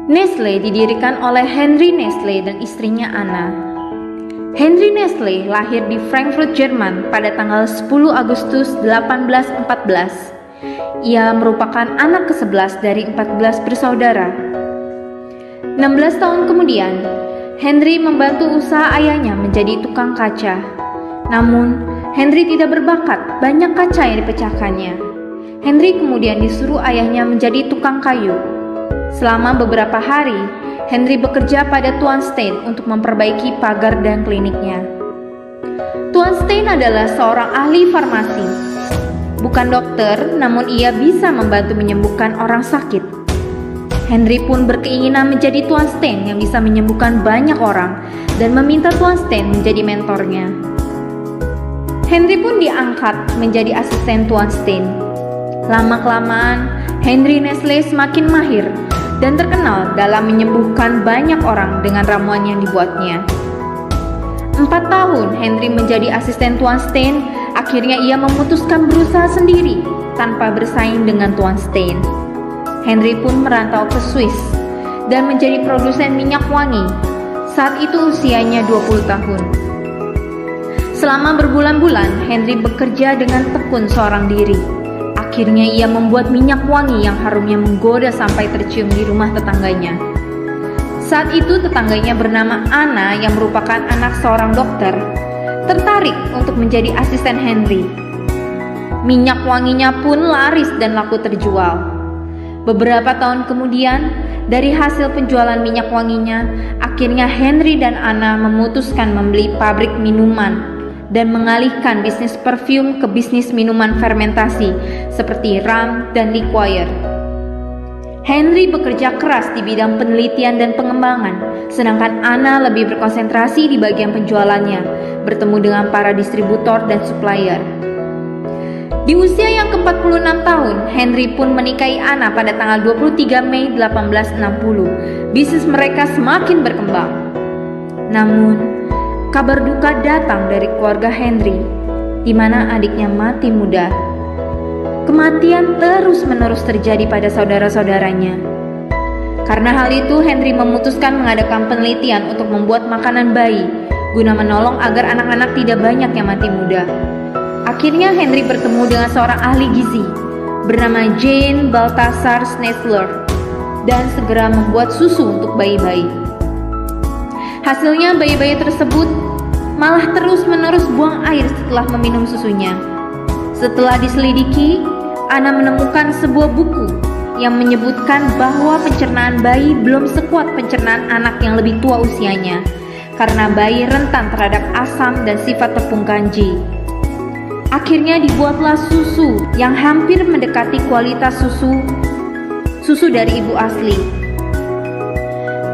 Nestle didirikan oleh Henry Nestle dan istrinya Anna. Henry Nestle lahir di Frankfurt, Jerman pada tanggal 10 Agustus 1814. Ia merupakan anak ke-11 dari 14 bersaudara. 16 tahun kemudian, Henry membantu usaha ayahnya menjadi tukang kaca. Namun, Henry tidak berbakat, banyak kaca yang dipecahkannya. Henry kemudian disuruh ayahnya menjadi tukang kayu. Selama beberapa hari, Henry bekerja pada Tuan Stein untuk memperbaiki pagar dan kliniknya. Tuan Stein adalah seorang ahli farmasi. Bukan dokter, namun ia bisa membantu menyembuhkan orang sakit. Henry pun berkeinginan menjadi Tuan Stein yang bisa menyembuhkan banyak orang dan meminta Tuan Stein menjadi mentornya. Henry pun diangkat menjadi asisten Tuan Stein. Lama-kelamaan, Henry Nestle semakin mahir dan terkenal dalam menyembuhkan banyak orang dengan ramuan yang dibuatnya. 4 tahun Henry menjadi asisten Tuan Stein, akhirnya ia memutuskan berusaha sendiri tanpa bersaing dengan Tuan Stein. Henry pun merantau ke Swiss dan menjadi produsen minyak wangi. Saat itu usianya 20 tahun. Selama berbulan-bulan, Henry bekerja dengan tekun seorang diri. Akhirnya ia membuat minyak wangi yang harumnya menggoda sampai tercium di rumah tetangganya. Saat itu tetangganya bernama Anna yang merupakan anak seorang dokter, tertarik untuk menjadi asisten Henry. Minyak wanginya pun laris dan laku terjual. Beberapa tahun kemudian, dari hasil penjualan minyak wanginya, akhirnya Henry dan Anna memutuskan membeli pabrik minuman dan mengalihkan bisnis parfum ke bisnis minuman fermentasi seperti rum dan liqueur. Henry bekerja keras di bidang penelitian dan pengembangan, sedangkan Anna lebih berkonsentrasi di bagian penjualannya, bertemu dengan para distributor dan supplier. Di usia yang ke-46 tahun, Henry pun menikahi Anna pada tanggal 23 Mei 1860. Bisnis mereka semakin berkembang. Namun, kabar duka datang dari keluarga Henry, di mana adiknya mati muda. Kematian terus-menerus terjadi pada saudara-saudaranya. Karena hal itu, Henry memutuskan mengadakan penelitian untuk membuat makanan bayi, guna menolong agar anak-anak tidak banyak yang mati muda. Akhirnya Henry bertemu dengan seorang ahli gizi, bernama Jane Balthasar Schnetzler, dan segera membuat susu untuk bayi-bayi. Hasilnya bayi-bayi tersebut malah terus-menerus buang air setelah meminum susunya. Setelah diselidiki, Anna menemukan sebuah buku yang menyebutkan bahwa pencernaan bayi belum sekuat pencernaan anak yang lebih tua usianya, karena bayi rentan terhadap asam dan sifat tepung kanji. Akhirnya dibuatlah susu yang hampir mendekati kualitas susu dari ibu asli.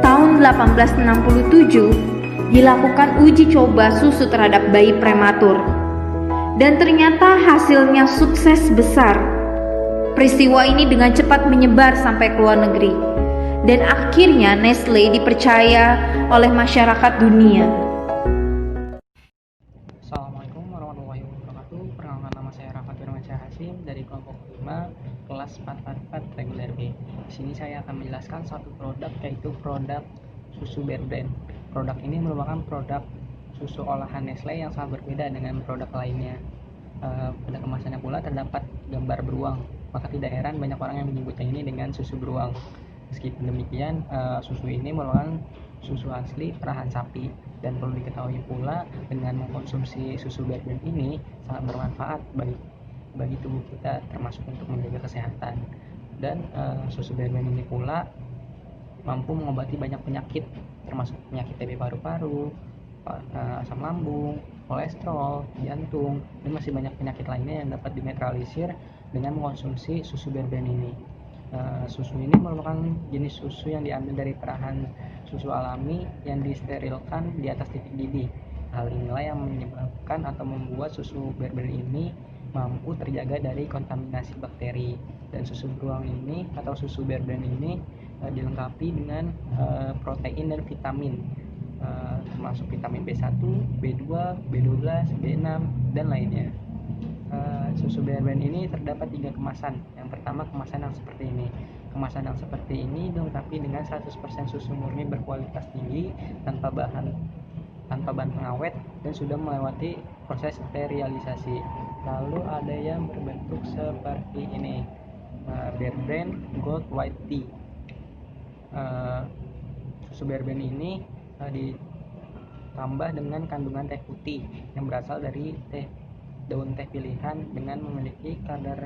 Tahun 1867 dilakukan uji coba susu terhadap bayi prematur, dan ternyata hasilnya sukses besar. Peristiwa ini dengan cepat menyebar sampai ke luar negeri, dan akhirnya Nestle dipercaya oleh masyarakat dunia. Assalamualaikum warahmatullahi wabarakatuh. Perkenalkan, nama saya Rafa Firmansyah Hasim dari kelompok 5 kelas 444 reguler B. Di sini saya akan menjelaskan satu produk, yaitu produk susu Bear Brand. Produk ini merupakan produk susu olahan Nestle yang sangat berbeda dengan produk lainnya. Pada kemasannya pula terdapat gambar beruang, maka tidak heran banyak orang yang menyebutnya ini dengan susu beruang. Meskipun demikian, susu ini merupakan susu asli perahan sapi, dan perlu diketahui pula dengan mengkonsumsi susu bear brand ini sangat bermanfaat bagi tubuh kita, termasuk untuk menjaga kesehatan. Dan susu bear brand ini pula mampu mengobati banyak penyakit, termasuk penyakit TB paru-paru, asam lambung, kolesterol, jantung, dan masih banyak penyakit lainnya yang dapat dinetralisir dengan mengkonsumsi susu bear brand ini. Susu ini merupakan jenis susu yang diambil dari perahan susu alami yang disterilkan di atas titik didih. Hal inilah yang menyebabkan atau membuat susu bear brand ini mampu terjaga dari kontaminasi bakteri. Dan susu beruang ini atau susu bear brand ini dilengkapi dengan protein dan vitamin, termasuk vitamin B1, B2, B12, B6, dan lainnya. Susu bear brand ini terdapat 3 kemasan. Yang pertama, kemasan yang seperti ini. Kemasan yang seperti ini dilengkapi dengan 100% susu murni berkualitas tinggi tanpa bahan pengawet dan sudah melewati proses sterilisasi. Lalu ada yang berbentuk seperti ini, Bear Brand Gold White Tea. Susu bear brand ini ditambah dengan kandungan teh putih yang berasal dari daun teh pilihan dengan memiliki kadar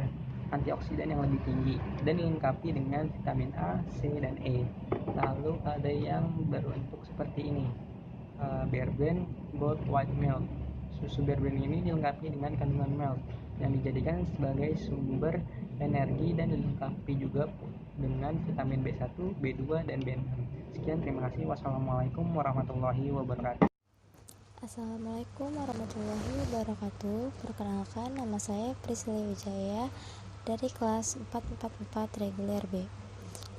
antioksidan yang lebih tinggi dan dilengkapi dengan vitamin A, C, dan E. Lalu ada yang berbentuk seperti ini, Bear Brand Gold White Milk. Susu bear brand ini dilengkapi dengan kandungan milk yang dijadikan sebagai sumber energi dan dilengkapi juga dengan vitamin B1, B2, dan B6. Sekian, terima kasih. Wassalamualaikum warahmatullahi wabarakatuh. Assalamualaikum warahmatullahi wabarakatuh. Perkenalkan, nama saya Priscilla Wijaya dari kelas 444 reguler B.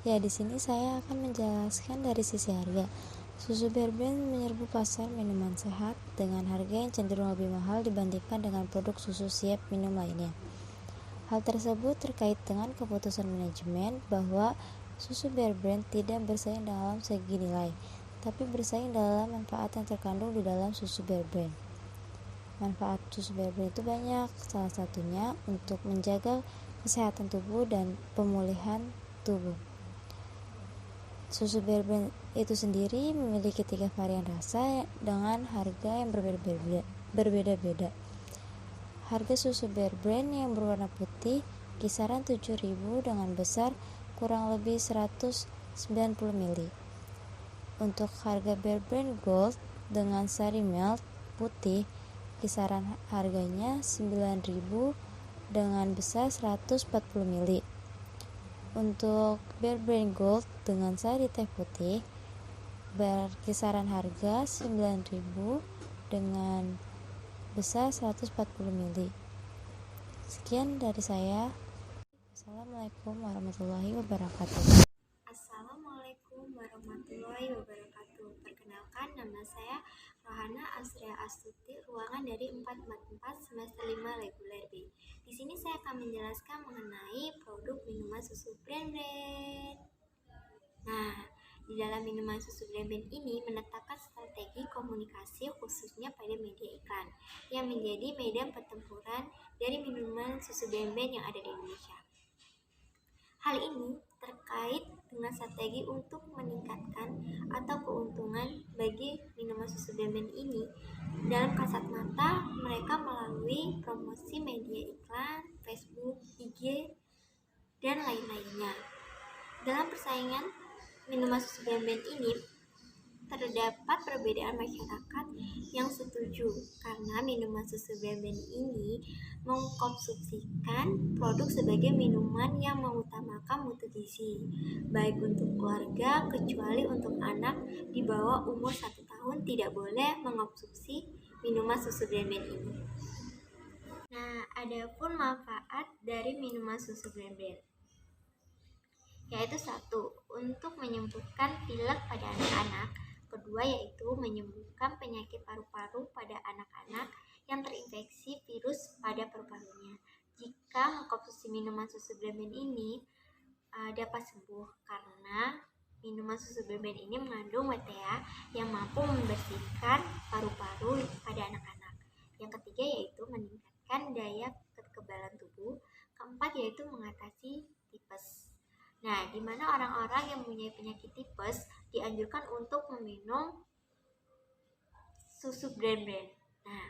Ya, di sini saya akan menjelaskan dari sisi harga. Susu bear brand menyerbu pasar minuman sehat dengan harga yang cenderung lebih mahal dibandingkan dengan produk susu siap minum lainnya. Hal tersebut terkait dengan keputusan manajemen bahwa susu bear brand tidak bersaing dalam segi nilai, tapi bersaing dalam manfaat yang terkandung di dalam susu bear brand. Manfaat susu bear brand itu banyak, salah satunya untuk menjaga kesehatan tubuh dan pemulihan tubuh. Susu bear brand itu sendiri memiliki 3 varian rasa dengan harga yang berbeda-beda. Harga susu bear brand yang berwarna putih kisaran 7.000 dengan besar kurang lebih 190 ml. Untuk harga bear brand gold dengan sari milk putih kisaran harganya 9.000 dengan besar 140 ml. Untuk bear brand gold dengan sari teh putih berkisaran harga 9.000 dengan besar 140 ml. Sekian dari saya. Assalamualaikum warahmatullahi wabarakatuh. Assalamualaikum warahmatullahi wabarakatuh. Perkenalkan, nama saya Rohana Asria Astuti, ruangan dari 444 semester 5 reguler B. Di sini saya akan menjelaskan mengenai produk minuman susu brand-brand. Nah, di dalam minuman susu brand-brand ini menetapkan strategi komunikasi khususnya pada media iklan yang menjadi medan pertempuran dari minuman susu brand-brand yang ada di Indonesia. Hal ini terkait dengan strategi untuk meningkatkan atau keuntungan bagi minuman susu brand ini. Dalam kasat mata, mereka melalui promosi media iklan, Facebook, IG, dan lain-lainnya. Dalam persaingan minuman susu brand ini, terdapat perbedaan masyarakat yang setuju karena minuman susu brand ini mengkonsumsikan produk sebagai minuman yang mengutamakan mutu gizi, baik untuk keluarga kecuali untuk anak di bawah umur 1 tahun tidak boleh mengkonsumsi minuman susu brand ini. Nah, adapun manfaat dari minuman susu brand yaitu 1. Untuk menyembuhkan pilek pada anak-anak. Kedua, yaitu menyembuhkan penyakit paru-paru pada anak-anak yang terinfeksi virus pada paru-parunya. Jika mengkonsumsi minuman susu brand ini dapat sembuh karena minuman susu brand ini mengandung BTA yang mampu membersihkan paru-paru pada anak-anak. Yang ketiga, yaitu meningkatkan daya kekebalan tubuh. Keempat yaitu mengatasi tipes. Nah, di mana orang-orang yang mempunyai penyakit tipes dianjurkan untuk meminum susu brand-brand. Nah,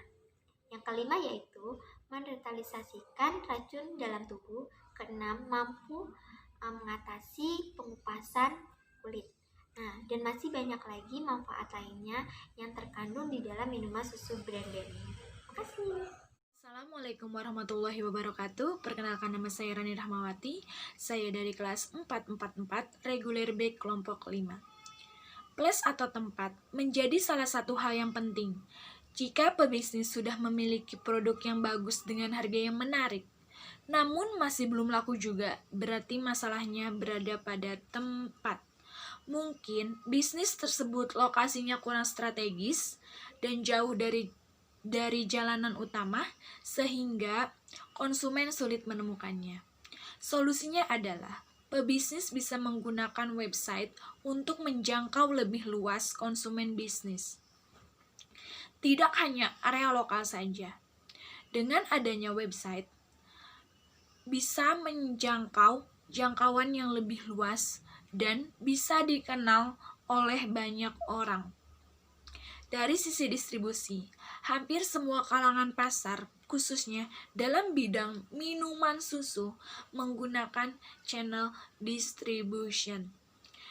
yang kelima yaitu menetralisasikan racun dalam tubuh. Keenam, mampu mengatasi pengupasan kulit. Nah, dan masih banyak lagi manfaat lainnya yang terkandung di dalam minuman susu brand-brand ini. Terima kasih. Assalamualaikum warahmatullahi wabarakatuh. Perkenalkan, nama saya Rani Rahmawati. Saya dari kelas 444 reguler B kelompok 5. Place atau tempat menjadi salah satu hal yang penting. Jika pebisnis sudah memiliki produk yang bagus dengan harga yang menarik, namun masih belum laku juga, berarti masalahnya berada pada tempat. Mungkin bisnis tersebut lokasinya kurang strategis dan jauh dari jalanan utama, sehingga konsumen sulit menemukannya. Solusinya adalah pebisnis bisa menggunakan website untuk menjangkau lebih luas konsumen bisnis. Tidak hanya area lokal saja. Dengan adanya website, bisa menjangkau jangkauan yang lebih luas dan bisa dikenal oleh banyak orang. Dari sisi distribusi, hampir semua kalangan pasar, khususnya dalam bidang minuman susu, menggunakan channel distribution.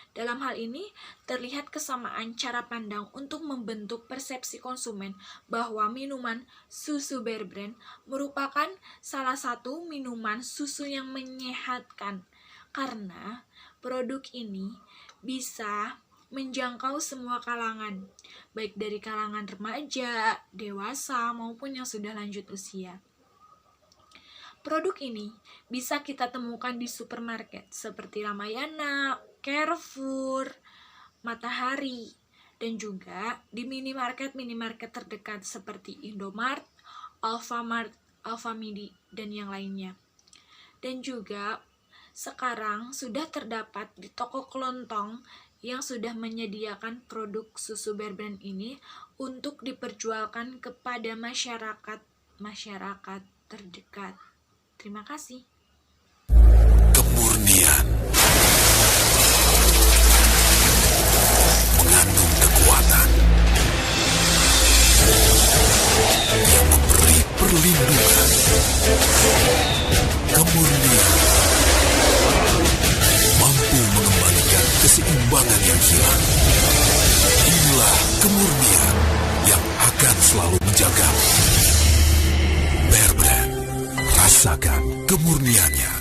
Dalam hal ini, terlihat kesamaan cara pandang untuk membentuk persepsi konsumen bahwa minuman susu Bear Brand merupakan salah satu minuman susu yang menyehatkan, karena produk ini bisa menjangkau semua kalangan, baik dari kalangan remaja, dewasa, maupun yang sudah lanjut usia. Produk ini bisa kita temukan di supermarket seperti Ramayana, Carrefour, Matahari, dan juga di minimarket terdekat seperti Indomart, Alfamart, Alfamidi, dan yang lainnya. Dan juga sekarang sudah terdapat di toko kelontong yang sudah menyediakan produk susu Bear Brand ini untuk diperjualkan kepada masyarakat terdekat. Terima kasih. Kemurnian mengandung kekuatan yang memberi perlindungan. Kemurnian mampu mengembalikan keseimbangan yang hilang. Inilah kemurnian yang akan selalu menjagamu. Bear Brand, rasakan kemurniannya.